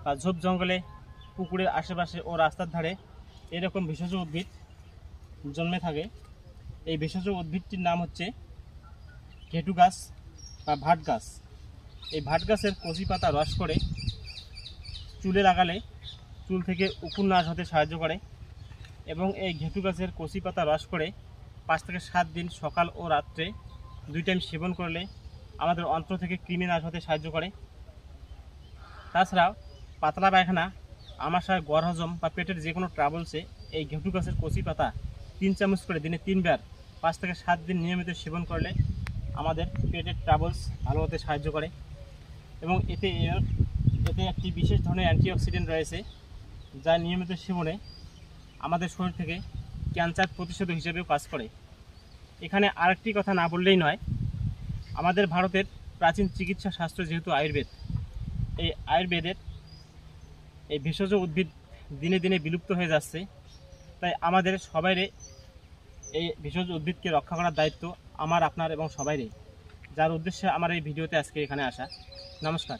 বা ঝোপ জঙ্গলে, পুকুরের আশেপাশে ও রাস্তার ধারে এরকম ভেষজ উদ্ভিদ জন্মে থাকে। এই ভেষজ উদ্ভিদটির নাম হচ্ছে ঘেটু গাছ বা ভাট গাছ। এই ভাট গাছের কচি পাতা রস করে চুলে লাগালে চুল থেকে উকুন নাশ হতে সাহায্য করে এবং এই ঘেটু গাছের কচি পাতা রস করে 5 থেকে 7 দিন সকাল ও রাত্রে 2 টাইম সেবন করলে আমাদের অন্ত্র থেকে কৃমি নাশ হতে সাহায্য করে। তাছাড়াও পাতলা পায়খানা, আমাশয়, গড় হজম বা পেটের যে কোনো ট্রাবলসে এই ঘেটু গাছের কচি পাতা 3 চামচ করে দিনে 3 বার 5 থেকে 7 দিন নিয়মিত সেবন করলে আমাদের পেটের ট্রাবলস ভালো হতে সাহায্য করে এবং এতে একটি বিশেষ ধরনের অ্যান্টিঅক্সিডেন্ট রয়েছে, যা নিয়মিত সেবনে আমাদের শরীর থেকে ক্যান্সার প্রতিষেধক হিসেবেও কাজ করে। এখানে আরেকটি কথা না বললেই নয়, আমাদের ভারতের প্রাচীন চিকিৎসা শাস্ত্র যেহেতু আয়ুর্বেদ, এই আয়ুর্বেদের এই ভেষজ উদ্ভিদ দিনে দিনে বিলুপ্ত হয়ে যাচ্ছে। তাই আমাদের সবাইরে এই ভেষজ উদ্ভিদকে রক্ষা করার দায়িত্ব আমার, আপনার এবং সবাইরে, যার উদ্দেশ্যে আমার এই ভিডিওতে আজকে এখানে আসা। নমস্কার।